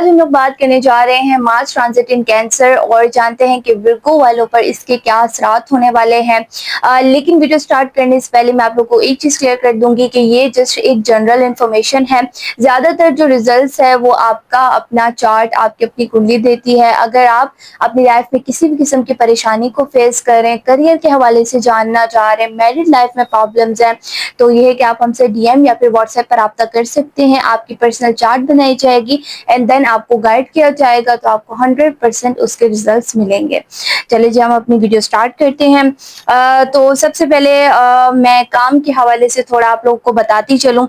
आज हम लोग बात करने जा रहे हैं मार्स ट्रांजिट इन कैंसर और जानते हैं कि विर्गो वालों पर इसके क्या असरात होने वाले हैं। लेकिन वीडियो स्टार्ट करने से पहले मैं आप लोगों को एक चीज क्लियर कर दूंगी कि ये जस्ट एक जनरल इंफॉर्मेशन है। ज्यादातर जो रिजल्ट्स है वो आपका अपना चार्ट, आपकी अपनी कुंडली देती है। अगर आप अपनी लाइफ में किसी भी किस्म की परेशानी को फेस कर रहे हैं, करियर के हवाले से जानना चाह रहे हैं, मैरिड लाइफ में प्रॉब्लम्स हैं, तो ये है कि आप हमसे डीएम या फिर व्हाट्सएप पर रब्ता कर सकते हैं। आपकी पर्सनल चार्ट बनाई जाएगी एंड देन आपको गाइड किया जाएगा, तो आपको 100% उसके रिजल्ट्स मिलेंगे। चलिए जी, हम अपनी वीडियो स्टार्ट करते हैं। तो सबसे पहले मैं काम के हवाले से थोड़ा आप लोगों को बताती चलूं।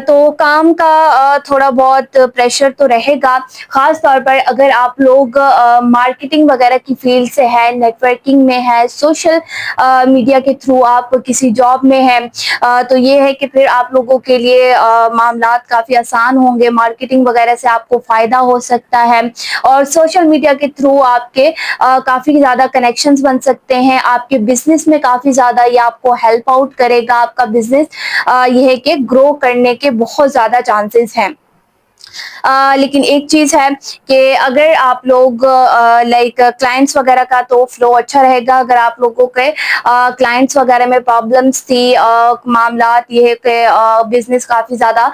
तो काम का थोड़ा बहुत प्रेशर तो रहेगा, खास तौर पर अगर आप लोग मार्केटिंग वगैरह की फील्ड से है, नेटवर्किंग में है, सोशल मीडिया के थ्रू आप किसी जॉब में हैं, तो ये है कि फिर आप लोगों के लिए मामलात काफ़ी आसान होंगे। मार्केटिंग वगैरह से आपको फ़ायदा हो सकता है और सोशल मीडिया के थ्रू आपके काफ़ी ज़्यादा कनेक्शंस बन सकते हैं। आपके बिजनेस में काफ़ी ज़्यादा ये आपको हेल्प आउट करेगा। आपका बिजनेस ये है कि ग्रो करने के बहुत ज़्यादा चांसेस हैं। लेकिन एक चीज है कि अगर आप लोग लाइक क्लाइंट्स वगैरह का तो फ्लो अच्छा रहेगा। अगर आप लोगों के क्लाइंट्स वगैरह में प्रॉब्लम्स थी, मामलात ये है कि बिजनेस काफी ज्यादा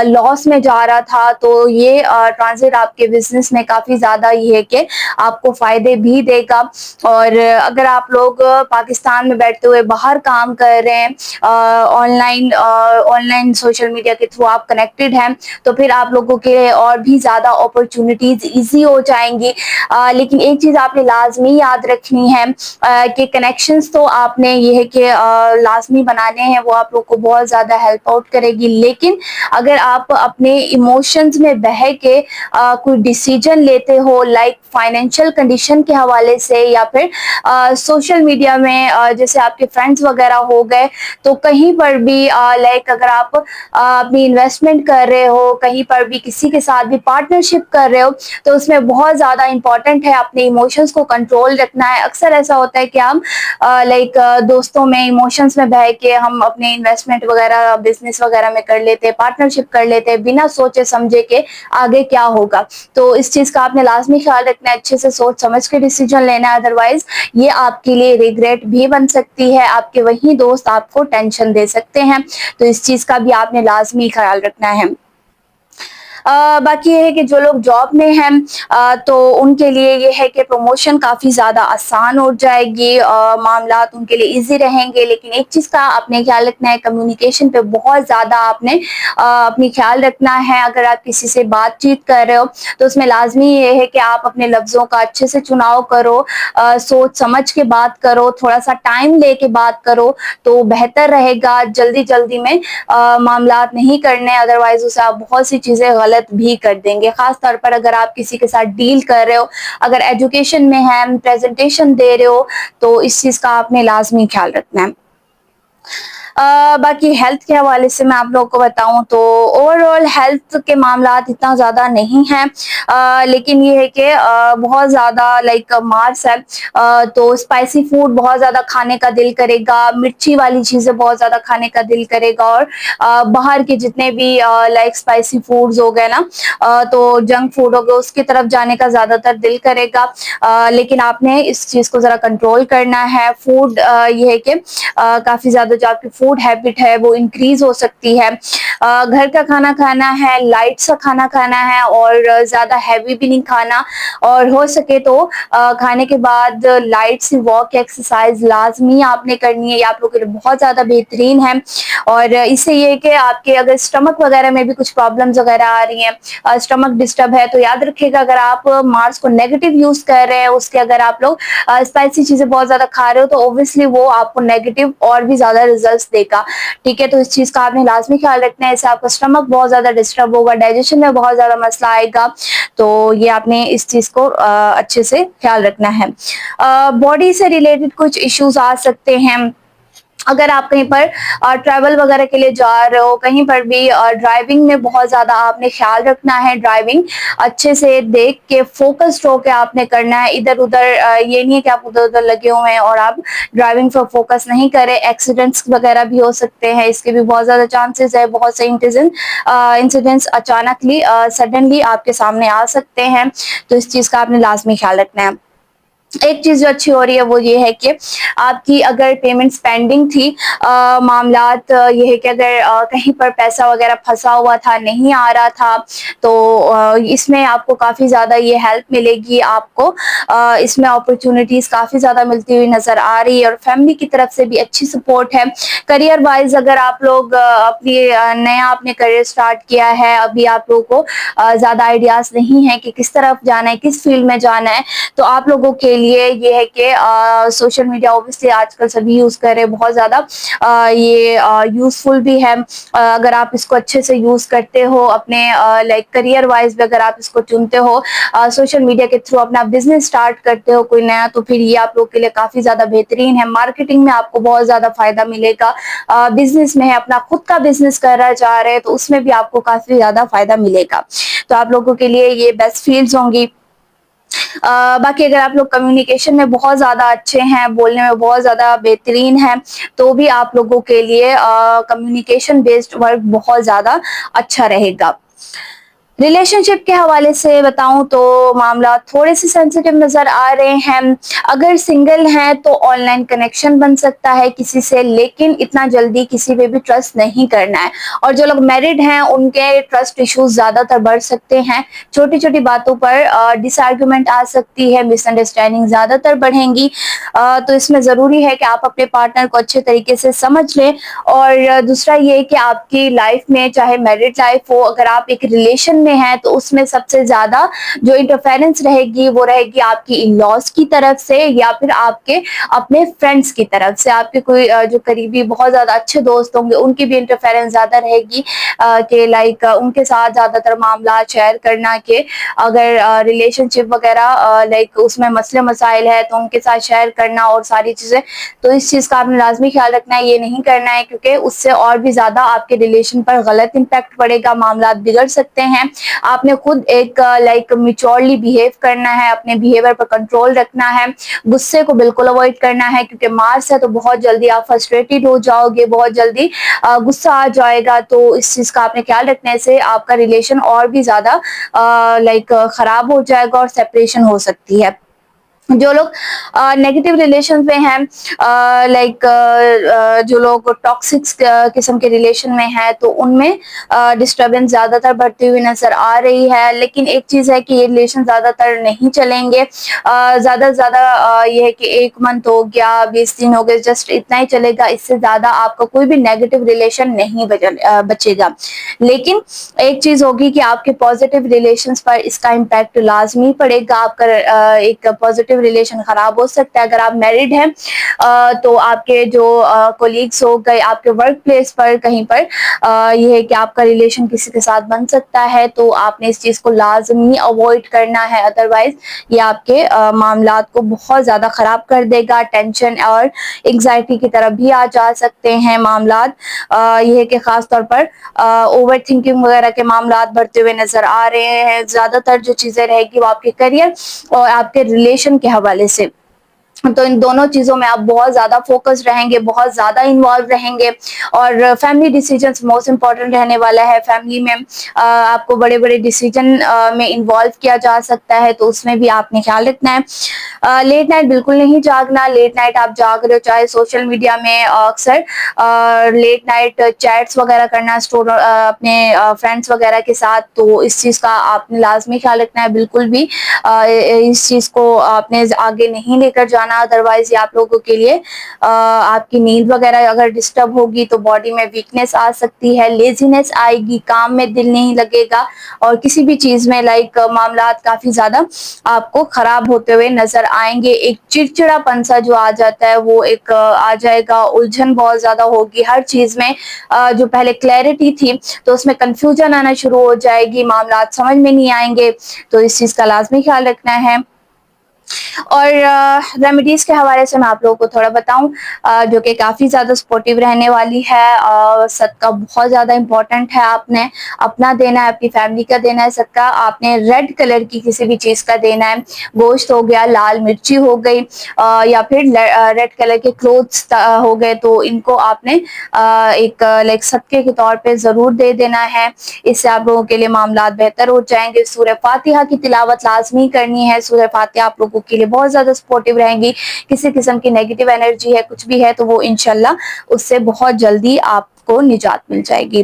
लॉस में जा रहा था, तो ये ट्रांजिट आपके बिजनेस में काफी ज्यादा ये है कि आपको फायदे भी देगा। और अगर आप लोग पाकिस्तान में बैठते हुए बाहर काम कर रहे हैं, ऑनलाइन सोशल मीडिया के थ्रू आप कनेक्टेड हैं, तो फिर आप लोगों के लिए और भी ज्यादा अपॉर्चुनिटीज इजी हो जाएंगी। लेकिन एक चीज आपने लाजमी याद रखनी है कि कनेक्शंस तो आपने ये है कि लाजमी बनाने हैं, वो आप लोग को बहुत ज्यादा हेल्प आउट करेगी। लेकिन अगर आप अपने इमोशंस में बह के कोई डिसीजन लेते हो, लाइक फाइनेंशियल कंडीशन के हवाले से या फिर सोशल मीडिया में जैसे आपके फ्रेंड्स वगैरह हो गए, तो कहीं पर भी लाइक अगर आप अपनी इन्वेस्टमेंट कर रहे हो, कहीं पर भी किसी के साथ भी पार्टनरशिप कर रहे हो, तो उसमें बहुत ज़्यादा इंपॉर्टेंट है अपने इमोशंस को कंट्रोल रखना है। अक्सर ऐसा होता है कि हम लाइक दोस्तों में इमोशंस में बह के हम अपने इन्वेस्टमेंट वगैरह बिजनेस वगैरह में कर लेते हैं, पार्टनरशिप कर लेते हैं बिना सोचे समझे के आगे क्या होगा। तो इस चीज़ का आपने लाजमी ख्याल रखना है, अच्छे से सोच समझ के डिसीजन लेना है, अदरवाइज ये आपके लिए रिग्रेट भी बन सकती है। आपके वही दोस्त आपको टेंशन दे सकते हैं, तो इस चीज़ का भी आपने लाजमी ख्याल रखना है। बाकी ये है कि जो लोग जॉब में हैं, तो उनके लिए ये है कि प्रमोशन काफ़ी ज़्यादा आसान हो जाएगी, मामलात उनके लिए इजी रहेंगे। लेकिन एक चीज़ का आपने ख्याल रखना है, कम्युनिकेशन पे बहुत ज़्यादा आपने अपनी ख्याल रखना है। अगर आप किसी से बातचीत कर रहे हो, तो उसमें लाजमी ये है कि आप अपने लफ्ज़ों का अच्छे से चुनाव करो, सोच समझ के बात करो, थोड़ा सा टाइम ले के बात करो, तो बेहतर रहेगा। जल्दी जल्दी में मामलात नहीं करने, अदरवाइज उसे आप बहुत सी चीज़ें गलत भी कर देंगे। खास तौर पर अगर आप किसी के साथ डील कर रहे हो, अगर एजुकेशन में है, प्रेजेंटेशन दे रहे हो, तो इस चीज़ का आपने लाजमी ख्याल रखना है। बाकी हेल्थ के हवाले से मैं आप लोगों को बताऊं तो ओवरऑल हेल्थ के मामलात इतना ज़्यादा नहीं हैं, लेकिन ये है कि बहुत ज़्यादा लाइक मार्स है, तो स्पाइसी फूड बहुत ज़्यादा खाने का दिल करेगा, मिर्ची वाली चीज़ें बहुत ज़्यादा खाने का दिल करेगा, और बाहर के जितने भी लाइक स्पाइसी फूड्स हो गए ना, तो जंक फूड हो गया, उसकी तरफ जाने का ज़्यादातर दिल करेगा। लेकिन आपने इस चीज़ को ज़रा कंट्रोल करना है। फूड ये है कि काफ़ी ज़्यादा जो आपकी फूड हैबिट है वो इंक्रीज हो सकती है। घर का खाना खाना है, लाइट सा खाना खाना है, और ज़्यादा हैवी भी नहीं खाना, और हो सके तो खाने के बाद लाइट सी वॉक, एक्सरसाइज लाजमी आपने करनी है। ये आप लोगों के लिए बहुत ज़्यादा बेहतरीन है। और इससे ये है कि आपके अगर स्टमक वगैरह में भी कुछ प्रॉब्लम्स वगैरह आ रही हैं, स्टमक डिस्टर्ब है, तो याद रखिएगा अगर आप मार्स को नेगेटिव यूज कर रहे हैं, उसके अगर आप लोग स्पाइसी चीजें बहुत ज्यादा खा रहे हो, तो ऑब्वियसली वो आपको नेगेटिव और भी ज्यादा रिजल्ट्स देगा। ठीक है, तो इस चीज का आपने लाजमी ख्याल रखना है। इससे आपका स्टमक बहुत ज्यादा डिस्टर्ब होगा, डाइजेशन में बहुत ज्यादा मसला आएगा, तो ये आपने इस चीज को अच्छे से ख्याल रखना है। बॉडी से रिलेटेड कुछ इश्यूज आ सकते हैं, अगर आप कहीं पर ट्रैवल वगैरह के लिए जा रहे हो, कहीं पर भी ड्राइविंग में बहुत ज़्यादा आपने ख़्याल रखना है। ड्राइविंग अच्छे से देख के फ़ोकस्ड होके आपने करना है। इधर-उधर ये नहीं है कि आप उधर-उधर लगे हुए हैं और आप ड्राइविंग पर फ़ोकस नहीं करें। एक्सीडेंट्स वगैरह भी हो सकते हैं, इसके भी बहुत ज़्यादा चांसेस है। बहुत से इंसिडेंट्स अचानकली सडनली आपके सामने आ सकते हैं, तो इस चीज़ का आपने लाज़मी ख़्याल रखना है। एक चीज़ जो अच्छी हो रही है वो ये है कि आपकी अगर पेमेंट्स पेंडिंग थी, मामलात ये है कि अगर कहीं पर पैसा वगैरह फँसा हुआ था, नहीं आ रहा था, तो इसमें आपको काफ़ी ज़्यादा ये हेल्प मिलेगी आपको। इसमें अपॉर्च्युनिटीज़ काफ़ी ज़्यादा मिलती हुई नज़र आ रही है और फैमिली की तरफ से भी अच्छी सपोर्ट है। करियर वाइज़ अगर आप लोग नया आपने करियर स्टार्ट किया है, अभी आप लोगों को ज़्यादा आइडियाज़ नहीं है कि किस तरफ जाना है, किस फील्ड में जाना है, तो आप लोगों के लिए ये है कि सोशल मीडिया ऑब्वियसली आजकल सभी यूज़ कर रहे हैं, बहुत ज़्यादा ये यूज़फुल भी है। अगर आप इसको अच्छे से यूज़ करते हो अपने लाइक करियर वाइज़ भी अगर आप इसको चुनते हो, सोशल मीडिया के थ्रू अपना बिज़नेस स्टार्ट करते हो कोई नया, तो फिर ये आप लोग के लिए काफ़ी ज़्यादा बेहतरीन है। मार्केटिंग में आपको बहुत ज़्यादा फ़ायदा मिलेगा। बिज़नेस में है, अपना खुद का बिज़नेस करना चाह रहे हैं, तो उसमें भी आपको काफ़ी ज़्यादा फ़ायदा मिलेगा। तो आप लोगों के लिए ये बेस्ट फील्ड्स होंगी। बाकी अगर आप लोग कम्युनिकेशन में बहुत ज़्यादा अच्छे हैं, बोलने में बहुत ज़्यादा बेहतरीन हैं, तो भी आप लोगों के लिए कम्युनिकेशन बेस्ड वर्क बहुत ज़्यादा अच्छा रहेगा। रिलेशनशिप के हवाले से बताऊं तो मामला थोड़े से सेंसिटिव नजर आ रहे हैं। अगर सिंगल हैं तो ऑनलाइन कनेक्शन बन सकता है किसी से, लेकिन इतना जल्दी किसी पे भी ट्रस्ट नहीं करना है। और जो लोग मैरिड हैं उनके ट्रस्ट इश्यूज ज्यादातर बढ़ सकते हैं। छोटी छोटी बातों पर डिसआर्गुमेंट आ सकती है, मिसअंडरस्टैंडिंग ज्यादातर बढ़ेंगी। तो इसमें जरूरी है कि आप अपने पार्टनर को अच्छे तरीके से समझ लें। और दूसरा ये कि आपकी लाइफ में चाहे मैरिड लाइफ हो, अगर आप एक रिलेशन में हैं तो उसमें सबसे ज्यादा जो इंटरफेरेंस रहेगी वो रहेगी आपकी इन लॉज की तरफ से या फिर आपके अपने फ्रेंड्स की तरफ से। आपके कोई जो करीबी बहुत ज्यादा अच्छे दोस्त होंगे उनकी भी इंटरफेरेंस ज्यादा रहेगी कि लाइक उनके साथ ज्यादातर मामला शेयर करना के अगर रिलेशनशिप वगैरह लाइक उसमें मसले मसाइल है तो उनके साथ शेयर करना और सारी चीजें। तो इस चीज का आपने लाजमी ख्याल रखना है, ये नहीं करना है क्योंकि उससे और भी ज्यादा आपके रिलेशन पर गलत इम्पैक्ट पड़ेगा, मामला बिगड़ सकते हैं। आपने खुद एक लाइक मिच्योरली बिहेव करना है, अपने बिहेवियर पर कंट्रोल रखना है, गुस्से को बिल्कुल अवॉइड करना है क्योंकि मार्स है तो बहुत जल्दी आप फ्रस्ट्रेटेड हो जाओगे, बहुत जल्दी गुस्सा आ जाएगा। तो इस चीज का आपने ख्याल रखने से आपका रिलेशन और भी ज्यादा लाइक खराब हो जाएगा और सेपरेशन हो सकती है। जो लोग नेगेटिव रिलेशन में हैं, लाइक जो लोग टॉक्सिक किस्म के रिलेशन में हैं, तो उनमें डिस्टरबेंस ज्यादातर बढ़ती हुई नजर आ रही है। लेकिन एक चीज है कि ये रिलेशन ज्यादातर नहीं चलेंगे, ज्यादा से ज्यादा ये है कि 1 मंथ हो गया, 20 दिन हो गए, जस्ट इतना ही चलेगा। इससे ज्यादा आपका कोई भी नेगेटिव रिलेशन नहीं बचेगा। लेकिन एक चीज होगी कि आपके पॉजिटिव रिलेशंस पर इसका इम्पैक्ट लाजमी पड़ेगा। आपका एक पॉजिटिव रिलेशन खराब हो सकता है। अगर आप मैरिड हैं तो आपके जो कोलीग्स हो गए, आपके वर्क प्लेस पर कहीं पर ये है कि आपका रिलेशन किसी के साथ बन सकता है, तो आपने इस चीज को लाजमी अवॉइड करना है। अदरवाइज ये आपके मामलात को बहुत ज्यादा खराब कर देगा। टेंशन और एंग्जाइटी की तरफ भी आ जा सकते हैं मामलात। ये है कि खास तौर पर ओवर थिंकिंग वगैरह के मामलात बढ़ते हुए नजर आ रहे हैं। ज्यादातर जो चीजें रहेगी वो आपके करियर और आपके रिलेशन के हवाले से। तो इन दोनों चीजों में आप बहुत ज्यादा फोकस रहेंगे, बहुत ज्यादा इन्वॉल्व रहेंगे। और फैमिली डिसीजंस मोस्ट इंपॉर्टेंट रहने वाला है। फैमिली में आपको बड़े बड़े डिसीजन में इन्वॉल्व किया जा सकता है, तो उसमें भी आपने ख्याल रखना है। लेट नाइट बिल्कुल नहीं जागना। लेट नाइट आप जाग रहे हो, चाहे सोशल मीडिया में अक्सर लेट नाइट चैट्स वगैरह करना स्टोर अपने फ्रेंड्स वगैरह के साथ, तो इस चीज का आपने लाजमी ख्याल रखना है। बिल्कुल भी इस चीज को आपने आगे नहीं लेकर जाना, अदरवाइज ये आप लोगों के लिए आपकी नींद वगैरह अगर डिस्टर्ब होगी तो बॉडी में वीकनेस आ सकती है, लेजीनेस आएगी, काम में दिल नहीं लगेगा और किसी भी चीज में लाइक मामलात काफी ज्यादा आपको खराब होते हुए नजर आएंगे। एक चिड़चिड़ापन सा जो आ जाता है वो एक आ जाएगा, उलझन बहुत ज्यादा होगी हर चीज में। जो पहले क्लैरिटी थी तो उसमें कंफ्यूजन आना शुरू हो जाएगी, मामलात समझ में नहीं आएंगे। तो इस चीज का लाजमी ख्याल रखना है। और रेमेडीज़ के हवाले से मैं आप लोगों को थोड़ा बताऊँ जो कि काफ़ी ज़्यादा सपोर्टिव रहने वाली है। सदका बहुत ज़्यादा इम्पोर्टेंट है, आपने अपना देना है, अपनी फैमिली का देना है सदका। आपने रेड कलर की किसी भी चीज़ का देना है, गोश्त हो गया, लाल मिर्ची हो गई या फिर रेड कलर के क्लोथ्स हो गए, तो इनको आपने एक लाइक सदके के तौर पे ज़रूर दे देना है। इससे आप लोगों के लिए मामलात बेहतर हो जाएँगे। सूरह फातिहा की तिलावत लाज़मी करनी है। सूरह फातिहा आप लोगों के लिए बहुत ज़्यादा सपोर्टिव रहेंगी। किसी किस्म की नेगेटिव एनर्जी है, कुछ भी है, तो वो इंशाल्लाह उससे बहुत जल्दी आपको निजात मिल जाएगी।